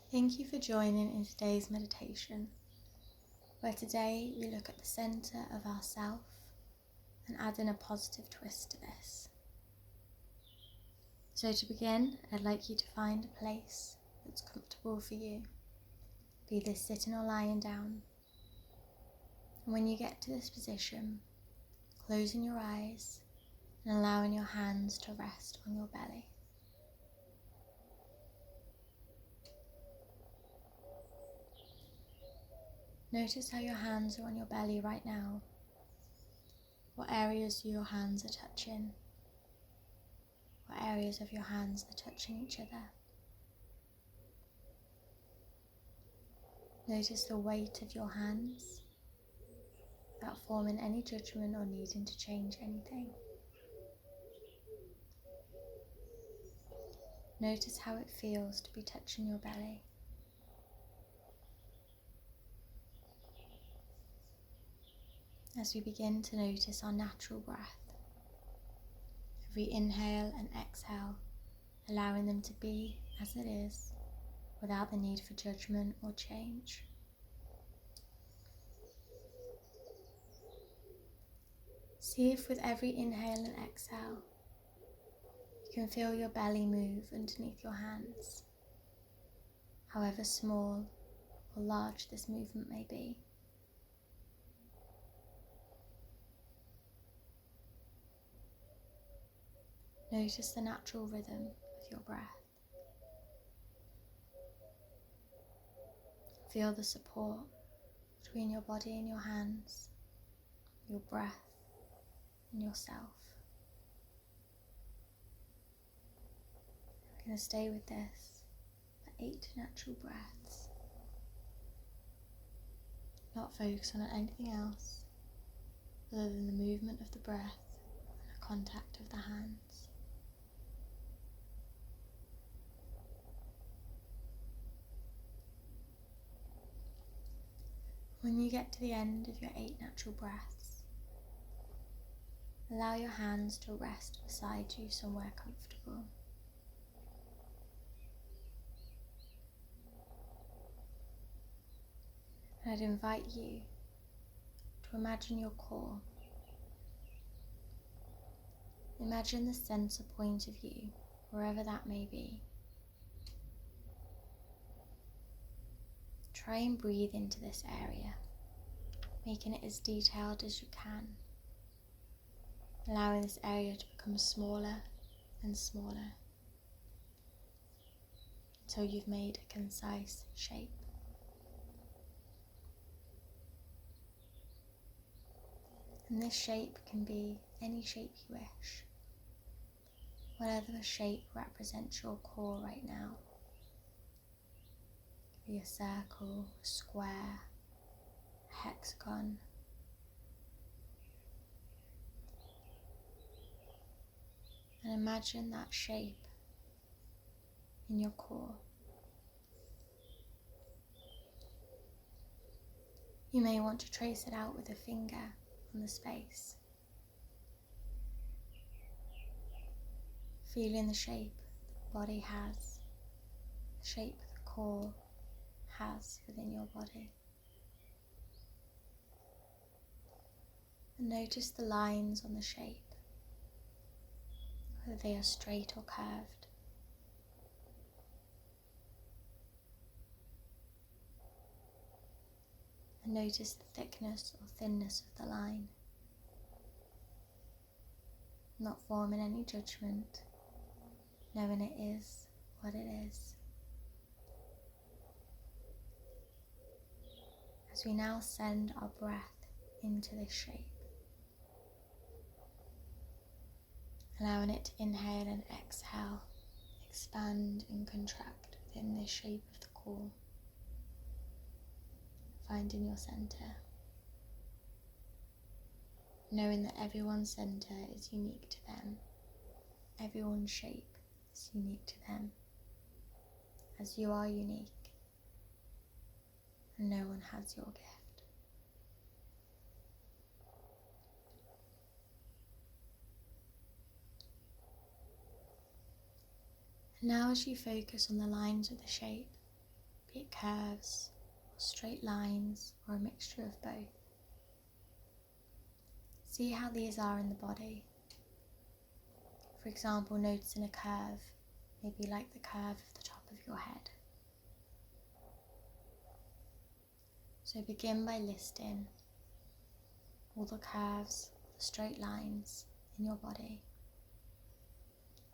Thank you for joining in today's meditation, where today we look at the centre of ourself and add in a positive twist to this. So to begin, I'd like you to find a place that's comfortable for you, be this sitting or lying down. And when you get to this position, closing your eyes and allowing your hands to rest on your belly. Notice how your hands are on your belly right now, what areas your hands are touching, what areas of your hands are touching each other. Notice the weight of your hands without forming any judgment or needing to change anything. Notice how it feels to be touching your belly. As we begin to notice our natural breath, every inhale and exhale, allowing them to be as it is, without the need for judgment or change. See if with every inhale and exhale, you can feel your belly move underneath your hands, however small or large this movement may be. Notice the natural rhythm of your breath. Feel the support between your body and your hands, your breath and yourself. We're going to stay with this for 8 natural breaths. Not focus on anything else other than the movement of the breath and the contact of the hands. When you get to the end of your 8 natural breaths, allow your hands to rest beside you somewhere comfortable. And I'd invite you to imagine your core. Imagine the center point of you, wherever that may be. Try and breathe into this area, making it as detailed as you can, allowing this area to become smaller and smaller until you've made a concise shape. And this shape can be any shape you wish, whatever shape represents your core right now. It could be a circle, a square, a hexagon. And imagine that shape in your core. You may want to trace it out with a finger on the space, feeling the shape the body has, the shape the core has within your body. And notice the lines on the shape, whether they are straight or curved. And notice the thickness or thinness of the line, not forming any judgment, knowing it is what it is. As we now send our breath into this shape, allowing it to inhale and exhale, expand and contract within this shape of the core, finding your center, knowing that everyone's center is unique to them, everyone's shape is unique to them, as you are unique, and no one has your gift. And now as you focus on the lines of the shape, be it curves or straight lines or a mixture of both. See how these are in the body. For example, noticing a curve, maybe like the curve of the top of your head. So begin by listing all the curves, the straight lines in your body.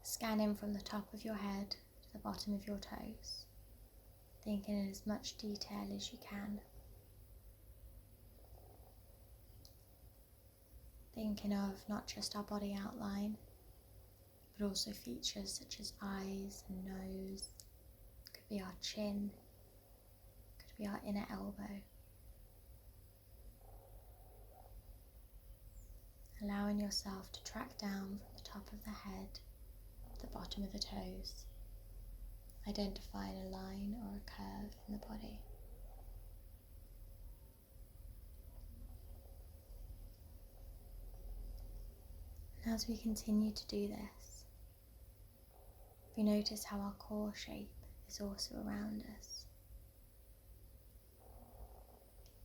Scanning from the top of your head to the bottom of your toes, thinking in as much detail as you can. Thinking of not just our body outline, but also features such as eyes and nose. Could be our chin, could be our inner elbow. Allowing yourself to track down from the top of the head to the bottom of the toes, identifying a line or a curve in the body. And as we continue to do this, we notice how our core shape is also around us.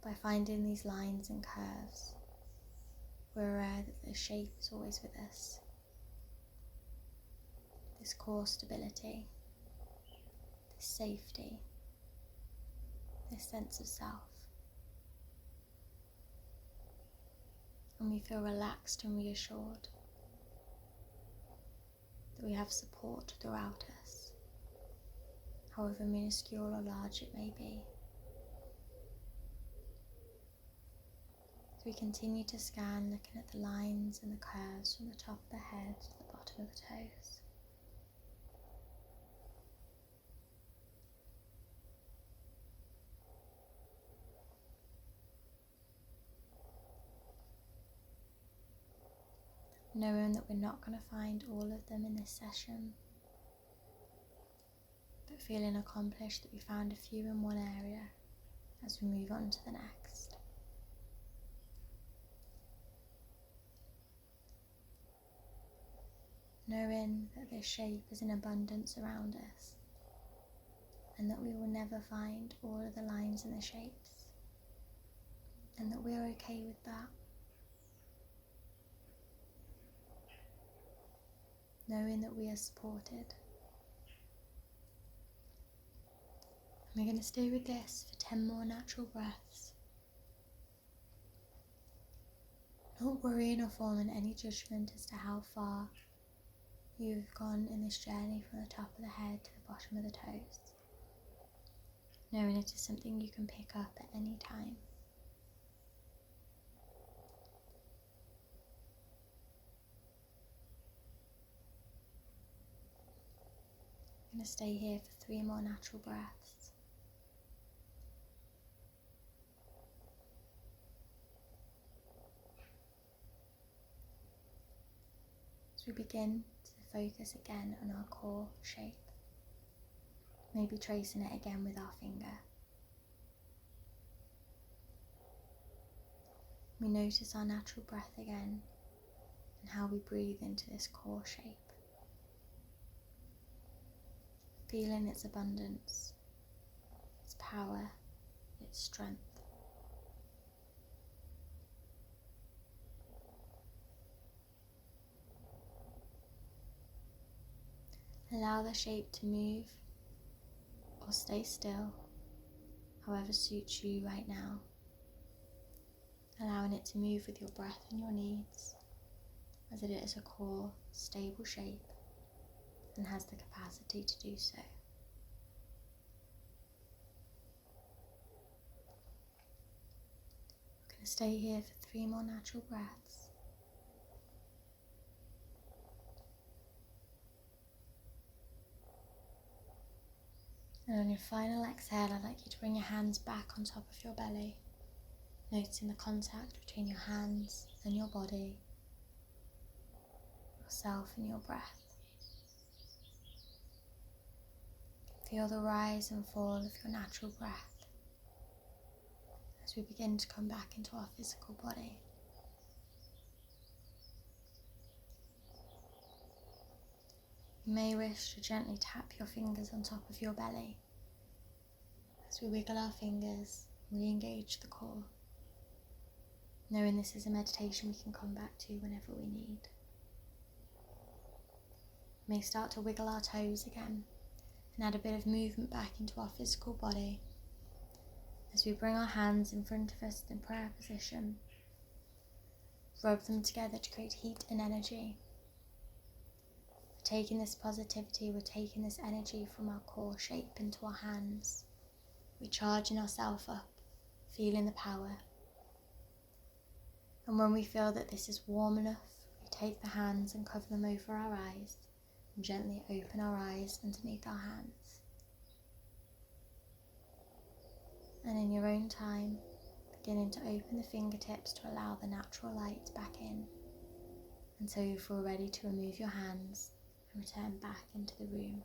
By finding these lines and curves, we're aware that the shape is always with us. This core stability, this safety, this sense of self. And we feel relaxed and reassured that we have support throughout us, however minuscule or large it may be. As we continue to scan, looking at the lines and the curves from the top of the head to the bottom of the toes. Knowing that we're not going to find all of them in this session, but feeling accomplished that we found a few in one area as we move on to the next. Knowing that this shape is in abundance around us, and that we will never find all of the lines and the shapes, and that we're okay with that. Knowing that we are supported. And we're going to stay with this for 10 more natural breaths. Not worrying or forming any judgment as to how far you've gone in this journey from the top of the head to the bottom of the toes. Knowing it is something you can pick up at any time. I'm going to stay here for 3 more natural breaths. As we begin to focus again on our core shape, maybe tracing it again with our finger. We notice our natural breath again and how we breathe into this core shape. Feeling its abundance, its power, its strength. Allow the shape to move or stay still, however suits you right now. Allowing it to move with your breath and your needs, as it is a core, stable shape and has the capacity to do so. We're going to stay here for 3 more natural breaths. And on your final exhale, I'd like you to bring your hands back on top of your belly, noticing the contact between your hands and your body, yourself and your breath. Feel the rise and fall of your natural breath as we begin to come back into our physical body. You may wish to gently tap your fingers on top of your belly as we wiggle our fingers and re-engage the core, knowing this is a meditation we can come back to whenever we need. We may start to wiggle our toes again and add a bit of movement back into our physical body as we bring our hands in front of us in prayer position, rub them together to create heat and energy. We're taking this positivity, we're taking this energy from our core shape into our hands. We're charging ourselves up, feeling the power. And when we feel that this is warm enough, we take the hands and cover them over our eyes and gently open our eyes underneath our hands. And in your own time, beginning to open the fingertips to allow the natural light back in, until you feel ready to remove your hands and return back into the room.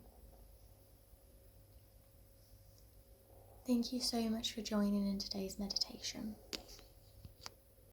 Thank you so much for joining in today's meditation.